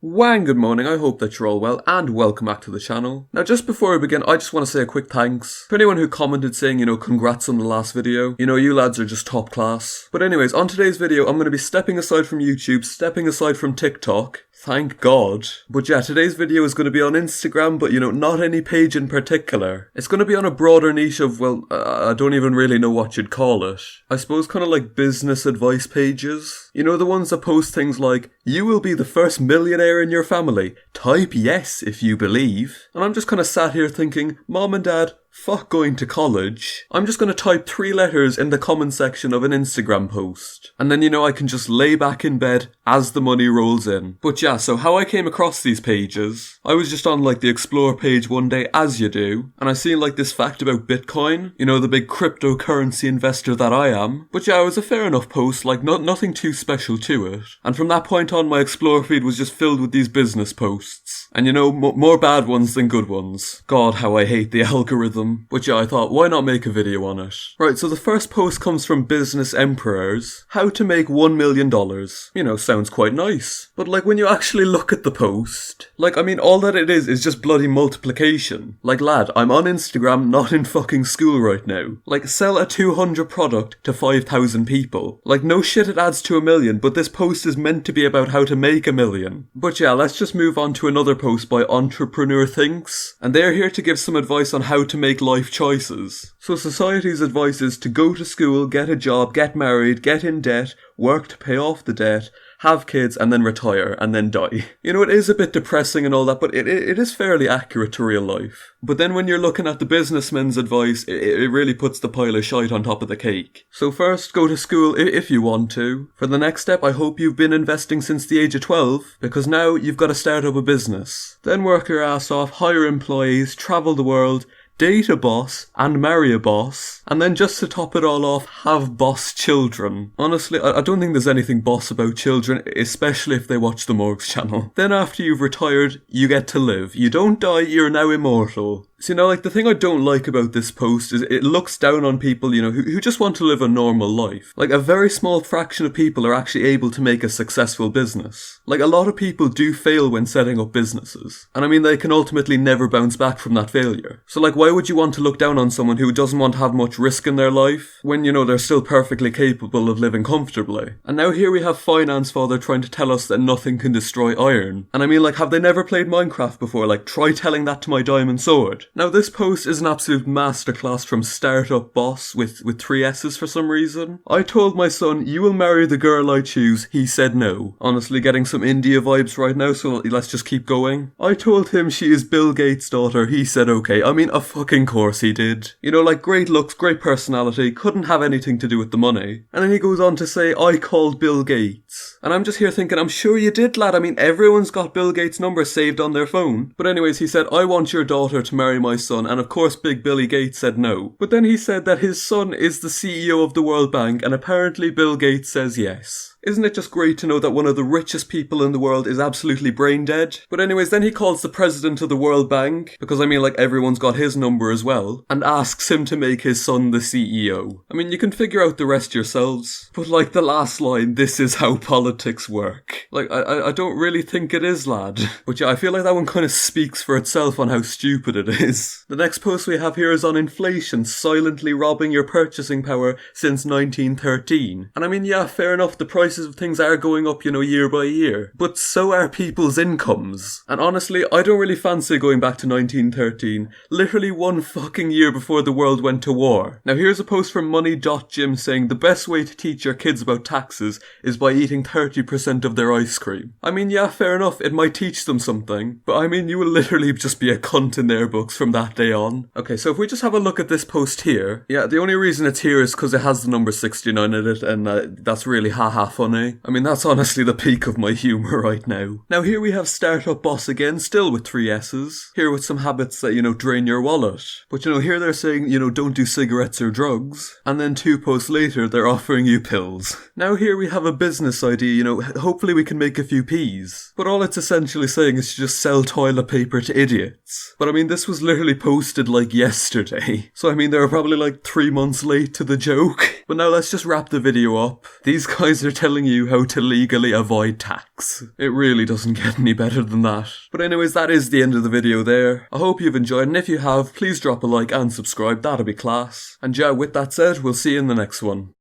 Wan Good Morning, I hope that you're all well, and welcome back to the channel. Now just before we begin, I just want to say a quick thanks for anyone who commented saying, congrats on the last video. You lads are just top class. But anyways, on today's video, I'm going to be stepping aside from YouTube, stepping aside from TikTok. Thank God. But yeah, today's video is going to be on Instagram, but not any page in particular. It's going to be on a broader niche of, I don't even really know what you'd call it. I suppose kind of like business advice pages. The ones that post things like, you will be the first millionaire in your family. Type yes if you believe. And I'm just kind of sat here thinking, Mom and Dad, fuck going to college. I'm just going to type 3 letters in the comment section of an Instagram post. And then, I can just lay back in bed as the money rolls in. But yeah, so how I came across these pages, I was just on the Explore page one day, as you do, and I seen this fact about Bitcoin, the big cryptocurrency investor that I am. But yeah, it was a fair enough post, nothing too special to it. And from that point on, my Explore feed was just filled with these business posts. And more bad ones than good ones. God, how I hate the algorithm. But yeah, I thought, why not make a video on it? Right, so the first post comes from Business Emperors. How to make $1 million. Sounds quite nice. But when you actually look at the post, all that it is just bloody multiplication. Lad, I'm on Instagram, not in fucking school right now. Sell a 200 product to 5,000 people. No shit it adds to $1 million, but this post is meant to be about how to make $1 million. But yeah, let's just move on to another post by Entrepreneur Thinks. And they're here to give some advice on how to make life choices. So society's advice is to go to school, get a job, get married, get in debt, work to pay off the debt, have kids, and then retire, and then die. It is a bit depressing and all that, but it is fairly accurate to real life. But then when you're looking at the businessmen's advice, it really puts the pile of shite on top of the cake. So first, go to school if you want to. For the next step, I hope you've been investing since the age of 12, because now you've got to start up a business. Then work your ass off, hire employees, travel the world, date a boss, and marry a boss, and then just to top it all off, have boss children. Honestly, I don't think there's anything boss about children, especially if they watch the Morgs channel. Then after you've retired, you get to live. You don't die, you're now immortal. So the thing I don't like about this post is it looks down on people, who just want to live a normal life. A very small fraction of people are actually able to make a successful business. A lot of people do fail when setting up businesses. And they can ultimately never bounce back from that failure. So why would you want to look down on someone who doesn't want to have much risk in their life when, they're still perfectly capable of living comfortably? And now here we have Finance Father trying to tell us that nothing can destroy iron. And have they never played Minecraft before? Try telling that to my diamond sword. Now this post is an absolute masterclass from Startup Boss with 3 S's for some reason. I told my son, you will marry the girl I choose. He said no. Honestly, getting some India vibes right now, so let's just keep going. I told him she is Bill Gates' daughter. He said okay. Of fucking course he did. Great looks, great personality, couldn't have anything to do with the money. And then he goes on to say, I called Bill Gates. And I'm just here thinking, I'm sure you did, lad. Everyone's got Bill Gates' number saved on their phone. But anyways, he said, I want your daughter to marry my son, and of course Big Billy Gates said no. But then he said that his son is the CEO of the World Bank, and apparently Bill Gates says yes. Isn't it just great to know that one of the richest people in the world is absolutely brain dead? But anyways, then he calls the president of the World Bank, because everyone's got his number as well, and asks him to make his son the CEO. You can figure out the rest yourselves. But the last line, this is how politics work. I don't really think it is, lad. But yeah, I feel that one kind of speaks for itself on how stupid it is. The next post we have here is on inflation silently robbing your purchasing power since 1913. And yeah, fair enough, the prices of things are going up, year by year. But so are people's incomes. And honestly, I don't really fancy going back to 1913. Literally one fucking year before the world went to war. Now here's a post from Money.Jim saying the best way to teach your kids about taxes is by eating 30% of their ice cream. Yeah, fair enough, it might teach them something. But you will literally just be a cunt in their books from that day on. Okay, so if we just have a look at this post here. Yeah, the only reason it's here is because it has the number 69 in it, and that's really haha funny. That's honestly the peak of my humour right now. Now here we have Startup Boss again, still with 3 S's. Here with some habits that, drain your wallet. But here they're saying, don't do cigarettes or drugs. And then 2 posts later, they're offering you pills. Now here we have a business idea, hopefully we can make a few peas. But all it's essentially saying is to just sell toilet paper to idiots. But this was literally posted yesterday. So they were probably 3 months late to the joke. But now let's just wrap the video up. These guys are telling you how to legally avoid tax. It really doesn't get any better than that. But anyways, that is the end of the video there. I hope you've enjoyed, and if you have, please drop a like and subscribe, that'd be class. And yeah, with that said, we'll see you in the next one.